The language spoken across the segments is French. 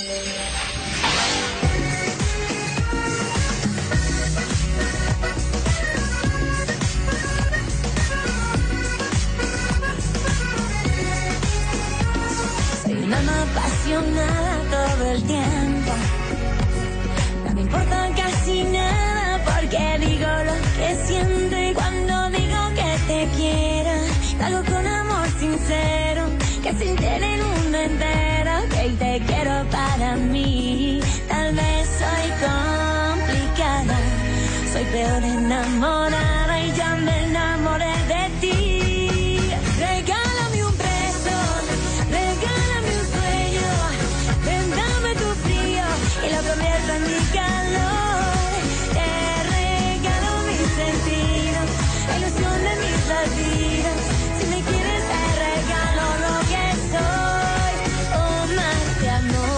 Soy una alma apasionada todo el tiempo. No me importa casi nada porque digo lo que siento y cuando digo que te quiero, lo hago con amor sincero, que se entere el mundo entero que te quiero para mí. Tal vez soy complicada, soy peor enamorada y ya me enamoré de ti. Regálame un beso, regálame un sueño, ven, dame tu frío y lo convierto en mi calor. Te regalo mis sentidos, la ilusión de mis latidos. Si me quieres te regalo lo que soy, oh, más de amor.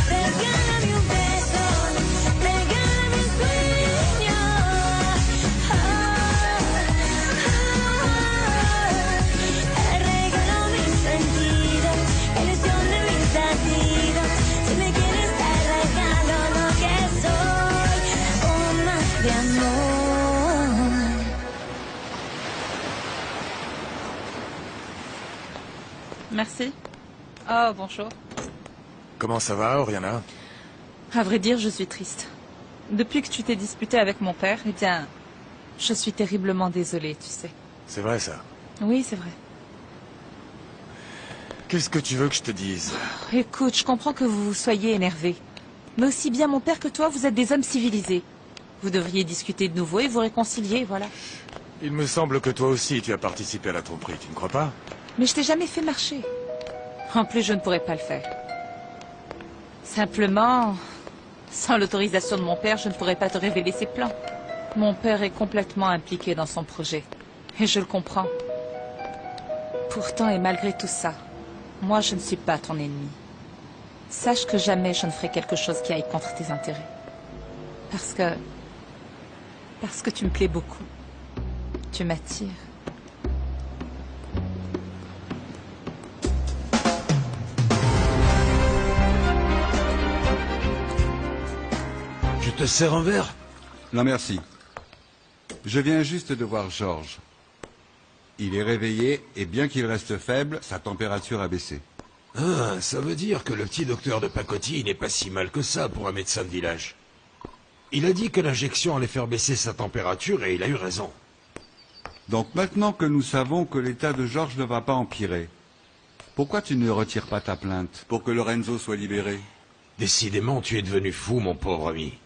Regálame un beso, regálame un sueño, te regalo mis sentidos, la ilusión de mis latidos. Si me quieres te regalo lo que soy, oh, más de amor. Merci. Oh, bonjour. Comment ça va, Oriana? À vrai dire, je suis triste. Depuis que tu t'es disputé avec mon père, eh bien, je suis terriblement désolée, tu sais. C'est vrai, ça. Oui, c'est vrai. Qu'est-ce que tu veux que je te dise? Écoute, je comprends que vous soyez énervés. Mais aussi bien mon père que toi, vous êtes des hommes civilisés. Vous devriez discuter de nouveau et vous réconcilier, voilà. Il me semble que toi aussi, tu as participé à la tromperie, tu ne crois pas? Mais je t'ai jamais fait marcher. En plus, je ne pourrais pas le faire. Simplement, sans l'autorisation de mon père, je ne pourrais pas te révéler ses plans. Mon père est complètement impliqué dans son projet. Et je le comprends. Pourtant et malgré tout ça, moi je ne suis pas ton ennemi. Sache que jamais je ne ferai quelque chose qui aille contre tes intérêts. Parce que tu me plais beaucoup. Tu m'attires. Je te sers un verre? Non, merci. Je viens juste de voir Georges. Il est réveillé et bien qu'il reste faible, sa température a baissé. Ah, ça veut dire que le petit docteur de pacotille n'est pas si mal que ça pour un médecin de village. Il a dit que l'injection allait faire baisser sa température et il a eu raison. Donc maintenant que nous savons que l'état de Georges ne va pas empirer, pourquoi tu ne retires pas ta plainte pour que Lorenzo soit libéré? Décidément, tu es devenu fou, mon pauvre ami.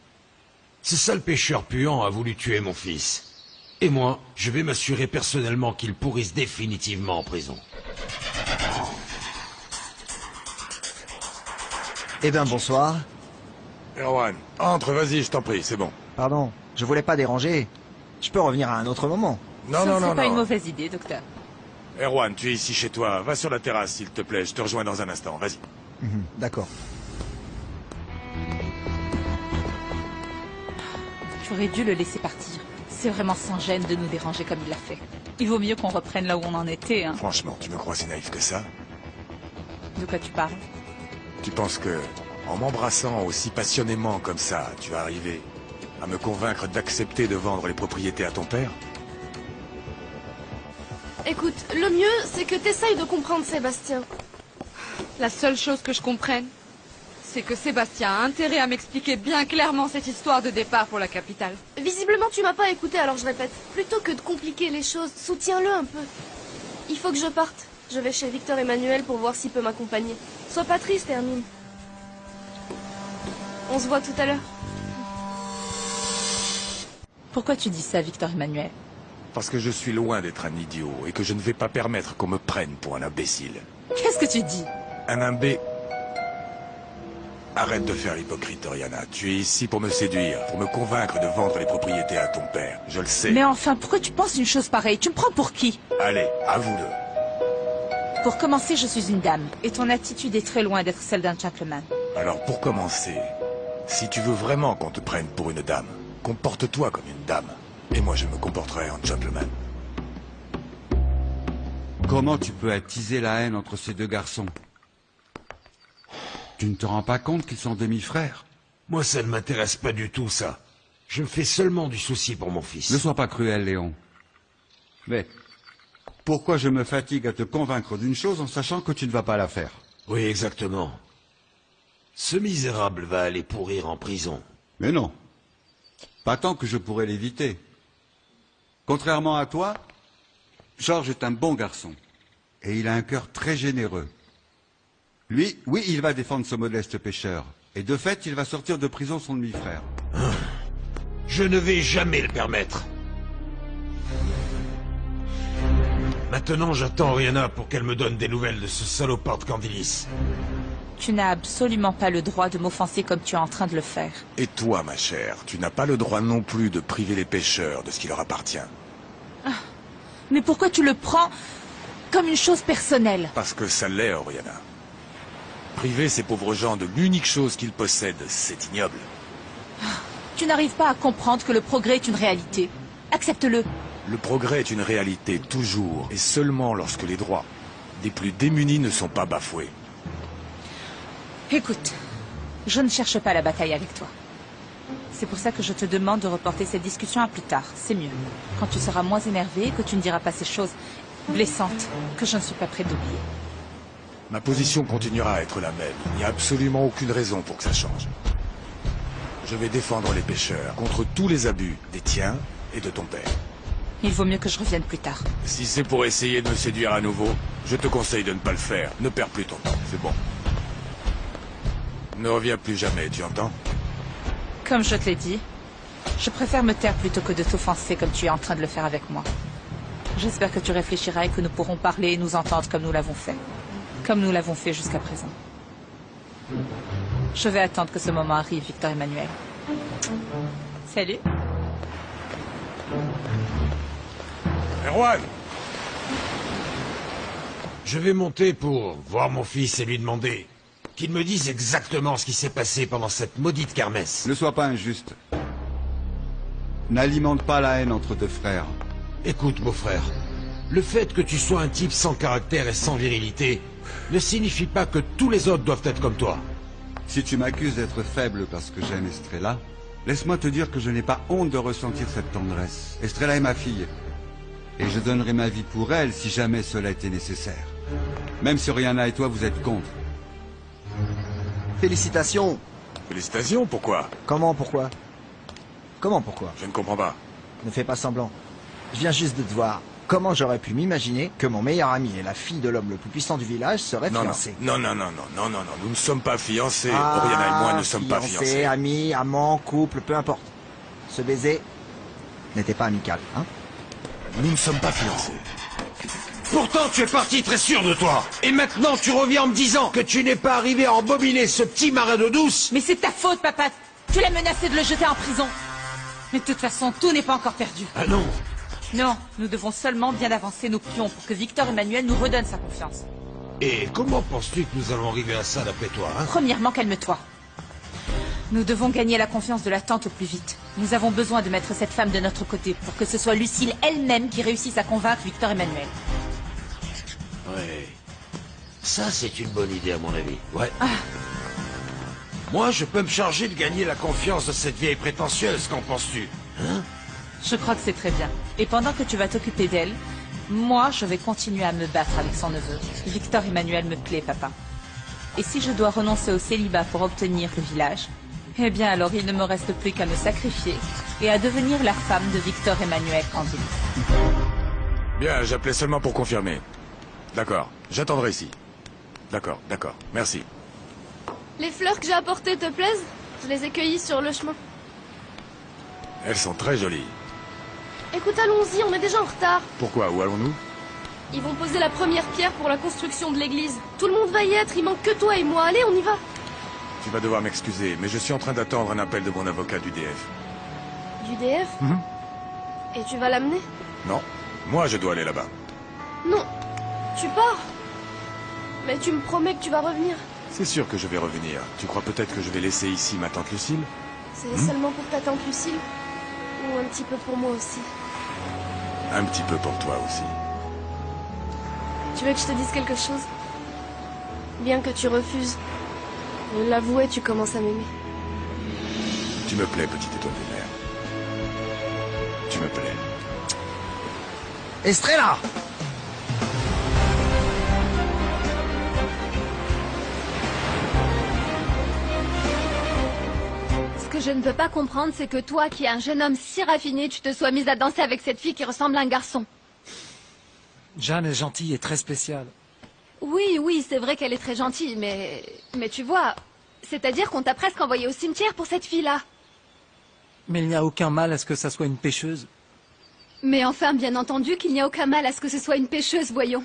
Ce sale pêcheur puant a voulu tuer mon fils. Et moi, je vais m'assurer personnellement qu'il pourrisse définitivement en prison. Eh bien, bonsoir. Erwan, entre, vas-y, je t'en prie, c'est bon. Pardon, je voulais pas déranger. Je peux revenir à un autre moment. Non, Ce non, ne serait non, pas une non. mauvaise idée, docteur. Erwan, tu es ici chez toi. Va sur la terrasse, s'il te plaît. Je te rejoins dans un instant. Vas-y. D'accord. J'aurais dû le laisser partir. C'est vraiment sans gêne de nous déranger comme il l'a fait. Il vaut mieux qu'on reprenne là où on en était, hein. Franchement, tu me crois si naïf que ça? De quoi tu parles? Tu penses que, en m'embrassant aussi passionnément comme ça, tu vas arriver à me convaincre d'accepter de vendre les propriétés à ton père? Écoute, le mieux, c'est que t'essayes de comprendre Sébastien. La seule chose que je comprenne, c'est que Sébastien a intérêt à m'expliquer bien clairement cette histoire de départ pour la capitale. Visiblement, tu m'as pas écouté, alors je répète. Plutôt que de compliquer les choses, soutiens-le un peu. Il faut que je parte. Je vais chez Victor Emmanuel pour voir s'il peut m'accompagner. Sois pas triste, Hermine. On se voit tout à l'heure. Pourquoi tu dis ça, Victor Emmanuel? Parce que je suis loin d'être un idiot et que je ne vais pas permettre qu'on me prenne pour un imbécile. Qu'est-ce que tu dis? Un imbé... Arrête de faire l'hypocrite, Oriana. Tu es ici pour me séduire, pour me convaincre de vendre les propriétés à ton père. Je le sais. Mais enfin, pourquoi tu penses une chose pareille? Tu me prends pour qui? Allez, avoue-le. Pour commencer, je suis une dame. Et ton attitude est très loin d'être celle d'un gentleman. Alors pour commencer, si tu veux vraiment qu'on te prenne pour une dame, comporte-toi comme une dame. Et moi je me comporterai en gentleman. Comment tu peux attiser la haine entre ces deux garçons? Tu ne te rends pas compte qu'ils sont demi-frères? Moi, ça ne m'intéresse pas du tout, ça. Je me fais seulement du souci pour mon fils. Ne sois pas cruel, Léon. Mais pourquoi je me fatigue à te convaincre d'une chose en sachant que tu ne vas pas la faire? Oui, exactement. Ce misérable va aller pourrir en prison. Mais non. Pas tant que je pourrais l'éviter. Contrairement à toi, Georges est un bon garçon. Et il a un cœur très généreux. Lui, oui, il va défendre ce modeste pêcheur. Et de fait, il va sortir de prison son demi-frère. Je ne vais jamais le permettre. Maintenant, j'attends Oriana pour qu'elle me donne des nouvelles de ce salopard de Candilis. Tu n'as absolument pas le droit de m'offenser comme tu es en train de le faire. Et toi, ma chère, tu n'as pas le droit non plus de priver les pêcheurs de ce qui leur appartient. Mais pourquoi tu le prends comme une chose personnelle? Parce que ça l'est, Oriana. Priver ces pauvres gens de l'unique chose qu'ils possèdent, c'est ignoble. Tu n'arrives pas à comprendre que le progrès est une réalité. Accepte-le. Le progrès est une réalité toujours et seulement lorsque les droits des plus démunis ne sont pas bafoués. Écoute, je ne cherche pas la bataille avec toi. C'est pour ça que je te demande de reporter cette discussion à plus tard. C'est mieux. Quand tu seras moins énervé et que tu ne diras pas ces choses blessantes que je ne suis pas prêt d'oublier. Ma position continuera à être la même. Il n'y a absolument aucune raison pour que ça change. Je vais défendre les pêcheurs contre tous les abus des tiens et de ton père. Il vaut mieux que je revienne plus tard. Si c'est pour essayer de me séduire à nouveau, je te conseille de ne pas le faire. Ne perds plus ton temps, c'est bon. Ne reviens plus jamais, tu entends? Comme je te l'ai dit, je préfère me taire plutôt que de t'offenser comme tu es en train de le faire avec moi. J'espère que tu réfléchiras et que nous pourrons parler et nous entendre comme nous l'avons fait. Comme nous l'avons fait jusqu'à présent. Je vais attendre que ce moment arrive, Victor Emmanuel. Salut. Erwan! Je vais monter pour voir mon fils et lui demander qu'il me dise exactement ce qui s'est passé pendant cette maudite kermesse. Ne sois pas injuste. N'alimente pas la haine entre deux frères. Écoute, beau-frère, le fait que tu sois un type sans caractère et sans virilité ne signifie pas que tous les autres doivent être comme toi. Si tu m'accuses d'être faible parce que j'aime Estrella, laisse-moi te dire que je n'ai pas honte de ressentir cette tendresse. Estrella est ma fille. Et je donnerai ma vie pour elle si jamais cela était nécessaire. Même si Oriana et toi vous êtes contre. Félicitations. Félicitations, pourquoi? Comment, pourquoi? Comment, pourquoi? Je ne comprends pas. Ne fais pas semblant. Je viens juste de te voir. Comment j'aurais pu m'imaginer que mon meilleur ami et la fille de l'homme le plus puissant du village seraient fiancés? Non, nous ne sommes pas fiancés. Oriana et moi ne sommes pas fiancés. Amis, amants, couple, peu importe. Ce baiser n'était pas amical, hein? Nous ne sommes pas fiancés. Pourtant, tu es parti très sûr de toi. Et maintenant, tu reviens en me disant que tu n'es pas arrivé à embobiner ce petit marin d'eau douce. Mais c'est ta faute, papa. Tu l'as menacé de le jeter en prison. Mais de toute façon, tout n'est pas encore perdu. Ah non. Non, nous devons seulement bien avancer nos pions pour que Victor Emmanuel nous redonne sa confiance. Et comment penses-tu que nous allons arriver à ça d'après toi, hein? Premièrement, calme-toi. Nous devons gagner la confiance de la tante au plus vite. Nous avons besoin de mettre cette femme de notre côté pour que ce soit Lucille elle-même qui réussisse à convaincre Victor Emmanuel. Ouais. Ça, c'est une bonne idée à mon avis. Ouais. Moi, je peux me charger de gagner la confiance de cette vieille prétentieuse, qu'en penses-tu? Hein? Je crois que c'est très bien. Et pendant que tu vas t'occuper d'elle, moi, je vais continuer à me battre avec son neveu. Victor Emmanuel me plaît, papa. Et si je dois renoncer au célibat pour obtenir le village, eh bien alors il ne me reste plus qu'à me sacrifier et à devenir la femme de Victor Emmanuel Candilis. Bien, j'appelais seulement pour confirmer. D'accord, j'attendrai ici. D'accord, merci. Les fleurs que j'ai apportées te plaisent? Je les ai cueillies sur le chemin. Elles sont très jolies. Écoute, allons-y, on est déjà en retard. Pourquoi? Où allons-nous? Ils vont poser la première pierre pour la construction de l'église. Tout le monde va y être, il manque que toi et moi. Allez, on y va. Tu vas devoir m'excuser, mais je suis en train d'attendre un appel de mon avocat du DF. Du DF? Et tu vas l'amener? Non, moi je dois aller là-bas. Non, tu pars. Mais tu me promets que tu vas revenir. C'est sûr que je vais revenir. Tu crois peut-être que je vais laisser ici ma tante Lucille? C'est seulement pour ta tante Lucille? Ou un petit peu pour moi aussi? Un petit peu pour toi aussi. Tu veux que je te dise quelque chose? Bien que tu refuses, de l'avouer, tu commences à m'aimer. Tu me plais, petite étoile de mer. Tu me plais. Estrella! Ce que je ne peux pas comprendre, c'est que toi, qui es un jeune homme si raffiné, tu te sois mise à danser avec cette fille qui ressemble à un garçon. Jeanne est gentille et très spéciale. Oui, oui, c'est vrai qu'elle est très gentille, mais tu vois, c'est-à-dire qu'on t'a presque envoyé au cimetière pour cette fille-là. Mais il n'y a aucun mal à ce que ça soit une pêcheuse. Mais enfin, bien entendu qu'il n'y a aucun mal à ce que ce soit une pêcheuse, voyons.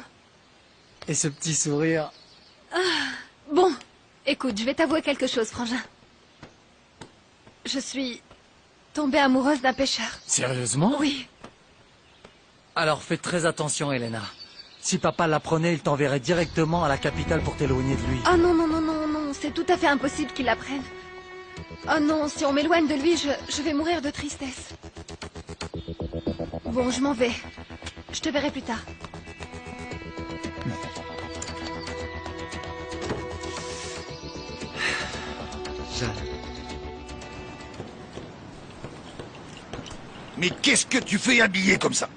Et ce petit sourire... Bon, écoute, je vais t'avouer quelque chose, frangin. Je suis tombée amoureuse d'un pêcheur. Sérieusement? Oui. Alors fais très attention, Elena. Si papa l'apprenait, il t'enverrait directement à la capitale pour t'éloigner de lui. Oh non, non, non, non, non, c'est tout à fait impossible qu'il l'apprenne. Oh non, si on m'éloigne de lui, je vais mourir de tristesse. Bon, je m'en vais. Je te verrai plus tard. Jeanne. Mais qu'est-ce que tu fais habillé comme ça?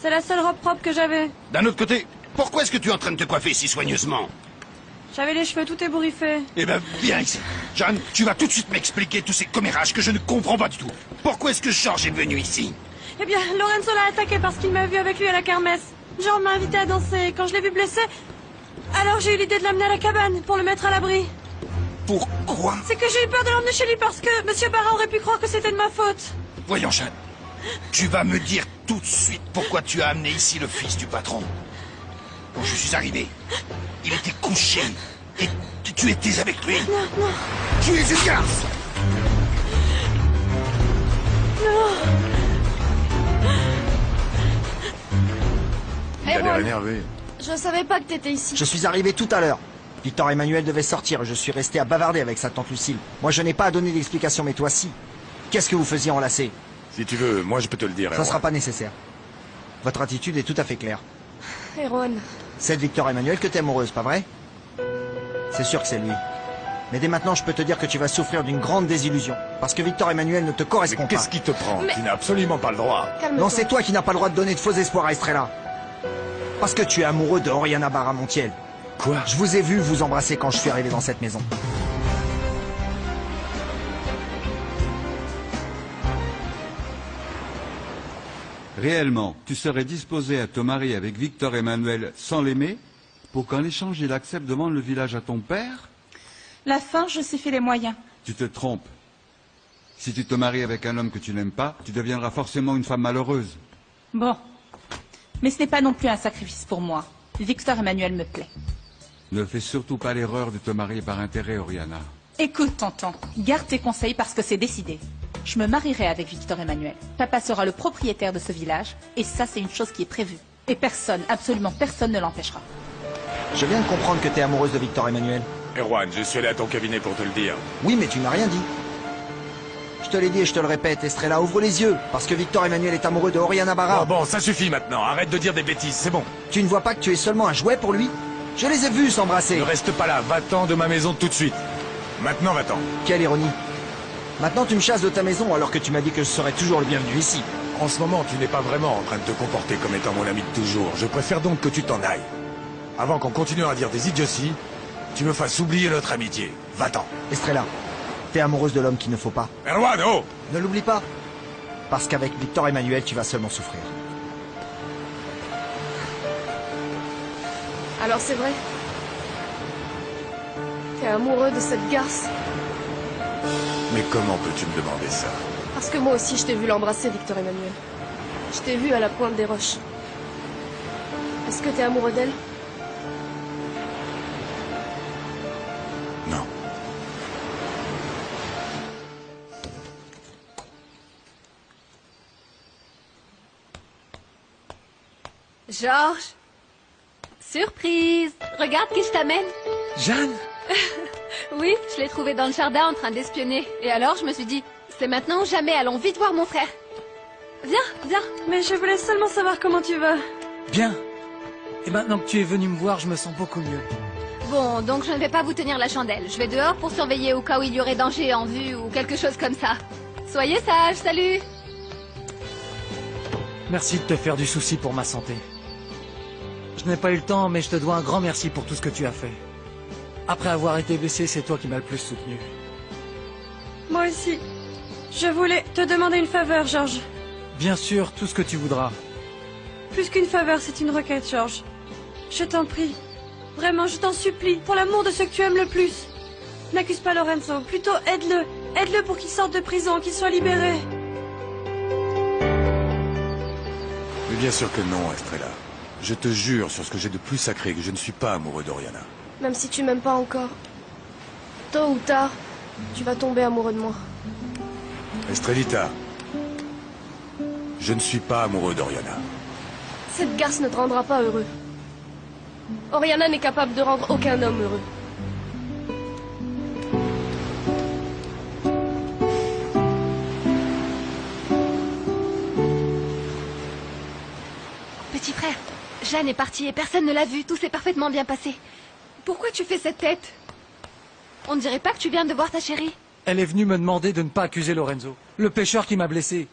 C'est la seule robe propre que j'avais. D'un autre côté, pourquoi est-ce que tu es en train de te coiffer si soigneusement? J'avais les cheveux tout ébouriffés. Eh ben, viens ici. Jeanne, tu vas tout de suite m'expliquer tous ces commérages que je ne comprends pas du tout. Pourquoi est-ce que George est venu ici? Eh bien, Lorenzo l'a attaqué parce qu'il m'a vu avec lui à la kermesse. George m'a invité à danser. Quand je l'ai vu blessé, alors j'ai eu l'idée de l'amener à la cabane pour le mettre à l'abri. Pourquoi? C'est que j'ai eu peur de l'emmener chez lui parce que Monsieur Barra aurait pu croire que c'était de ma faute. Voyons, Jeanne. Tu vas me dire tout de suite pourquoi tu as amené ici le fils du patron. Quand je suis arrivé, il était couché. Et tu étais avec lui. Non, non. Tu es une garce. Il a l'air énervé. Je savais pas que t'étais ici. Je suis arrivé tout à l'heure. Victor Emmanuel devait sortir et je suis resté à bavarder avec sa tante Lucille. Moi, je n'ai pas à donner d'explication, mais toi, si. Qu'est-ce que vous faisiez enlacés? Si tu veux, moi je peux te le dire. Ça sera pas nécessaire. Votre attitude est tout à fait claire. Erwan, C'est de Victor Emmanuel que t'es amoureuse, pas vrai? C'est sûr que c'est lui. Mais dès maintenant, je peux te dire que tu vas souffrir d'une grande désillusion. Parce que Victor Emmanuel ne te correspond Mais pas. qu'est-ce qui te prend? Mais- Tu n'as absolument pas le droit. calme-toi. Non, c'est toi qui n'as pas le droit de donner de faux espoirs à Estrella. Parce que tu es amoureux de Oriana Barra-Montiel. Quoi? Je vous ai vu vous embrasser quand je suis arrivé dans cette maison. Réellement, tu serais disposé à te marier avec Victor Emmanuel sans l'aimer, pour qu'en échange il accepte de vendre le village à ton père? La fin justifie les moyens. Tu te trompes. Si tu te maries avec un homme que tu n'aimes pas, tu deviendras forcément une femme malheureuse. Bon. Mais ce n'est pas non plus un sacrifice pour moi. Victor Emmanuel me plaît. Ne fais surtout pas l'erreur de te marier par intérêt, Oriana. Écoute, tonton, garde tes conseils parce que c'est décidé. Je me marierai avec Victor Emmanuel. Papa sera le propriétaire de ce village, et ça, c'est une chose qui est prévue. Et personne, absolument personne ne l'empêchera. Je viens de comprendre que t'es amoureuse de Victor Emmanuel. Erwan, je suis allé à ton cabinet pour te le dire. Oui, mais tu n'as rien dit. Je te l'ai dit et je te le répète, Estrella, ouvre les yeux, parce que Victor Emmanuel est amoureux de Oriana Barra. Bon, ça suffit maintenant. Arrête de dire des bêtises, c'est bon. Tu ne vois pas que tu es seulement un jouet pour lui? Je les ai vus s'embrasser. Ne reste pas là. Va-t'en de ma maison tout de suite. Maintenant, va-t'en. Quelle ironie. Maintenant, tu me chasses de ta maison alors que tu m'as dit que je serais toujours le bienvenu ici. En ce moment, tu n'es pas vraiment en train de te comporter comme étant mon ami de toujours. Je préfère donc que tu t'en ailles. Avant qu'on continue à dire des idioties, tu me fasses oublier notre amitié. Va-t'en. Estrella, t'es amoureuse de l'homme qu'il ne faut pas. Erwan, oh! Ne l'oublie pas. Parce qu'avec Victor Emmanuel, tu vas seulement souffrir. Alors c'est vrai. T'es amoureux de cette garce. Mais comment peux-tu me demander ça? Parce que moi aussi je t'ai vu l'embrasser, Victor Emmanuel. Je t'ai vu à la pointe des roches. Est-ce que t'es amoureux d'elle? Non. Georges! Surprise! Regarde qui je t'amène! Jeanne? Oui, je l'ai trouvé dans le jardin en train d'espionner. Et alors, je me suis dit, c'est maintenant ou jamais, allons vite voir mon frère. Viens, viens. Mais je voulais seulement savoir comment tu vas. Bien. Et maintenant que tu es venu me voir, je me sens beaucoup mieux. Bon, donc je ne vais pas vous tenir la chandelle. Je vais dehors pour surveiller au cas où il y aurait danger en vue ou quelque chose comme ça. Soyez sages, salut! Merci de te faire du souci pour ma santé. Je n'ai pas eu le temps, mais je te dois un grand merci pour tout ce que tu as fait. Après avoir été blessé, c'est toi qui m'as le plus soutenu. Moi aussi. Je voulais te demander une faveur, George. Bien sûr, tout ce que tu voudras. Plus qu'une faveur, c'est une requête, George. Je t'en prie. Vraiment, je t'en supplie, pour l'amour de ceux que tu aimes le plus. N'accuse pas Lorenzo, plutôt aide-le. Aide-le pour qu'il sorte de prison, qu'il soit libéré. Mais bien sûr que non, Estrella. Je te jure sur ce que j'ai de plus sacré que je ne suis pas amoureux d'Oriana. Même si tu m'aimes pas encore, tôt ou tard, tu vas tomber amoureux de moi. Estrellita, je ne suis pas amoureux d'Oriana. Cette garce ne te rendra pas heureux. Oriana n'est capable de rendre aucun homme heureux. Petit frère, Jeanne est partie et personne ne l'a vue. Tout s'est parfaitement bien passé. Pourquoi tu fais cette tête? On ne dirait pas que tu viens de voir ta chérie. Elle est venue me demander de ne pas accuser Lorenzo, le pêcheur qui m'a blessé.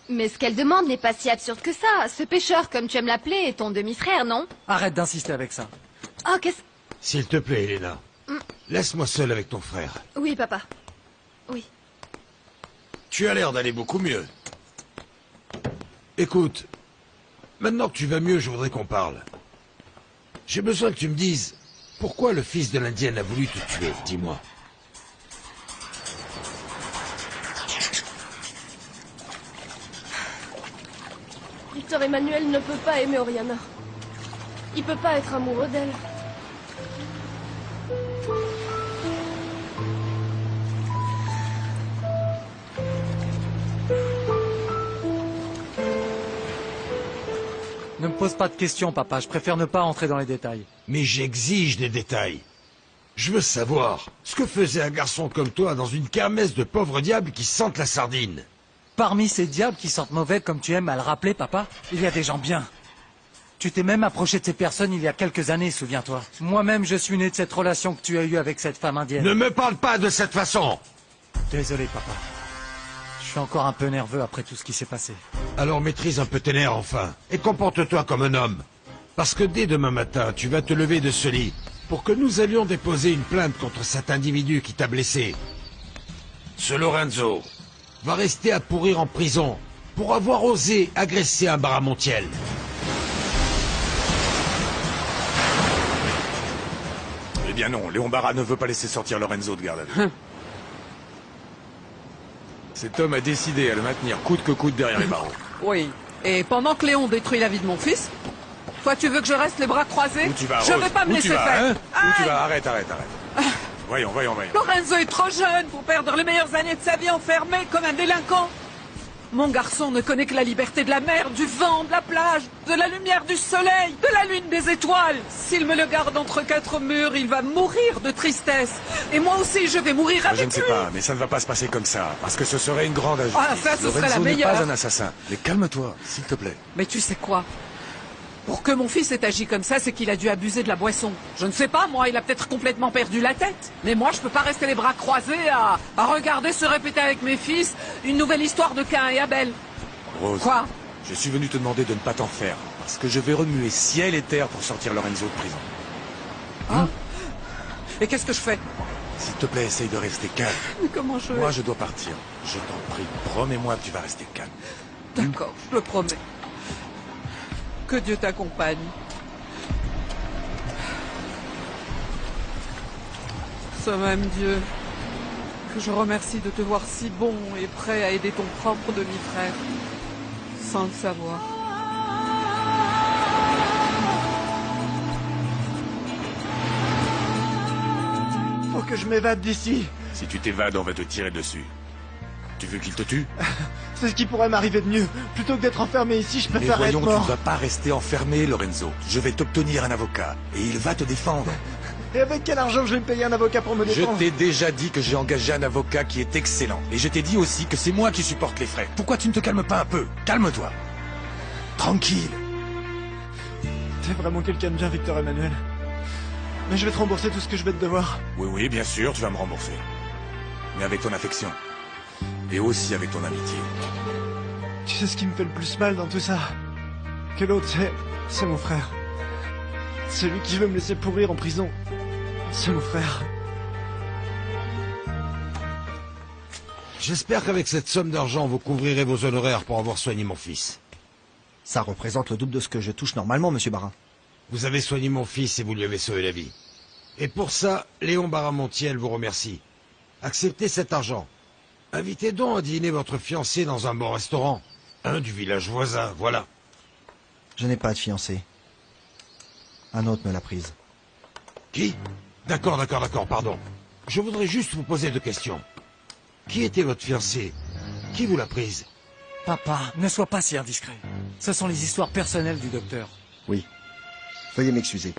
Mais ce qu'elle demande n'est pas si absurde que ça. Ce pêcheur, comme tu aimes l'appeler, est ton demi-frère, non? Arrête d'insister avec ça. Oh, qu'est-ce... S'il te plaît, Elena. Laisse-moi seul avec ton frère. Oui, papa. Oui. Tu as l'air d'aller beaucoup mieux. Écoute, maintenant que tu vas mieux, je voudrais qu'on parle. J'ai besoin que tu me dises pourquoi le fils de l'Indienne a voulu te tuer, dis-moi. Victor Emmanuel ne peut pas aimer Oriana. Il peut pas être amoureux d'elle. Ne me pose pas de questions, papa. Je préfère ne pas entrer dans les détails. Mais j'exige des détails. Je veux savoir ce que faisait un garçon comme toi dans une kermesse de pauvres diables qui sentent la sardine. Parmi ces diables qui sentent mauvais, comme tu aimes à le rappeler, papa, il y a des gens bien. Tu t'es même approché de ces personnes il y a quelques années, souviens-toi. Moi-même, je suis né de cette relation que tu as eue avec cette femme indienne. Ne me parle pas de cette façon! Désolé, papa. Je suis encore un peu nerveux après tout ce qui s'est passé. Alors maîtrise un peu tes nerfs, enfin, et comporte-toi comme un homme. Parce que dès demain matin, tu vas te lever de ce lit pour que nous allions déposer une plainte contre cet individu qui t'a blessé. Ce Lorenzo va rester à pourrir en prison pour avoir osé agresser un Baramontiel. Eh bien non, Léon Barra ne veut pas laisser sortir Lorenzo de garde à vue. Cet homme a décidé à le maintenir coûte que coûte derrière les barreaux. Oui. Et pendant que Léon détruit la vie de mon fils, toi tu veux que je reste les bras croisés? Où tu vas, Je Rose? vais pas me Où laisser tu vas, faire. hein? Où tu vas? Arrête. Voyons. Lorenzo est trop jeune pour perdre les meilleures années de sa vie enfermé comme un délinquant. Mon garçon ne connaît que la liberté de la mer, du vent, de la plage, de la lumière du soleil, de la lune, des étoiles. S'il me le garde entre quatre murs, il va mourir de tristesse. Et moi aussi, je vais mourir avec lui. Je ne sais pas, mais ça ne va pas se passer comme ça, parce que ce serait une grande injustice. Ah, ça, ce serait la Lorenzo n'est meilleure. pas un assassin. Mais calme-toi, s'il te plaît. Mais tu sais quoi? Pour que mon fils ait agi comme ça, c'est qu'il a dû abuser de la boisson. Je ne sais pas, moi, il a peut-être complètement perdu la tête. Mais moi, je peux pas rester les bras croisés à regarder se répéter avec mes fils une nouvelle histoire de Caïn et Abel. Rose, Quoi? je suis venu te demander de ne pas t'en faire, parce que je vais remuer ciel et terre pour sortir Lorenzo de prison. Ah. Et qu'est-ce que je fais? S'il te plaît, essaye de rester calme. Mais comment je... Moi, je dois partir. Je t'en prie, promets-moi que tu vas rester calme. D'accord, je le promets. Que Dieu t'accompagne. Ce même Dieu que je remercie de te voir si bon et prêt à aider ton propre demi-frère, sans le savoir. Faut que je m'évade d'ici. Si tu t'évades, on va te tirer dessus. Tu veux qu'il te tue? C'est ce qui pourrait m'arriver de mieux. Plutôt que d'être enfermé ici, je Mais préfère être voyons, tu mort. ne vas pas rester enfermé, Lorenzo. Je vais t'obtenir un avocat, et il va te défendre. Et avec quel argent je vais me payer un avocat pour me Je défendre? t'ai déjà dit que j'ai engagé un avocat qui est excellent. Et je t'ai dit aussi que c'est moi qui supporte les frais. Pourquoi tu ne te calmes pas un peu? Calme-toi. Tranquille. T'es vraiment quelqu'un de bien, Victor Emmanuel. Mais je vais te rembourser tout ce que je vais te devoir. Oui, bien sûr, tu vas me rembourser. Mais avec ton affection. Et aussi avec ton amitié. Tu sais ce qui me fait le plus mal dans tout ça? Que l'autre, c'est mon frère. Celui qui veut me laisser pourrir en prison. C'est mon frère. J'espère qu'avec cette somme d'argent, vous couvrirez vos honoraires pour avoir soigné mon fils. Ça représente le double de ce que je touche normalement, monsieur Barin. Vous avez soigné mon fils et vous lui avez sauvé la vie. Et pour ça, Léon Barin-Montiel vous remercie. Acceptez cet argent. Invitez donc à dîner votre fiancé dans un bon restaurant. Un du village voisin, voilà. Je n'ai pas de fiancé. Un autre me l'a prise. Qui? D'accord, pardon. Je voudrais juste vous poser 2 questions. Qui était votre fiancé? Qui vous l'a prise? Papa, ne sois pas si indiscret. Ce sont les histoires personnelles du docteur. Oui. Veuillez m'excuser.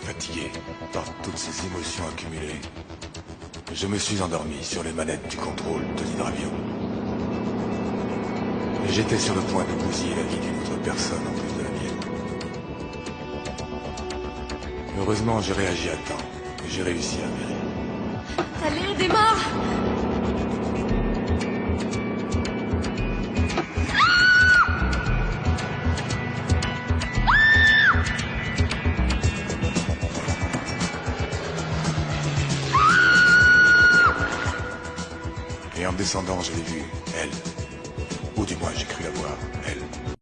Fatigué par toutes ces émotions accumulées, je me suis endormi sur les manettes du contrôle de l'hydravion. Et j'étais sur le point de bousiller la vie d'une autre personne en plus de la mienne. Heureusement, j'ai réagi à temps et j'ai réussi à virer. Allez, démarre! Et en descendant, je l'ai vue, elle. Ou du moins, j'ai cru la voir, elle.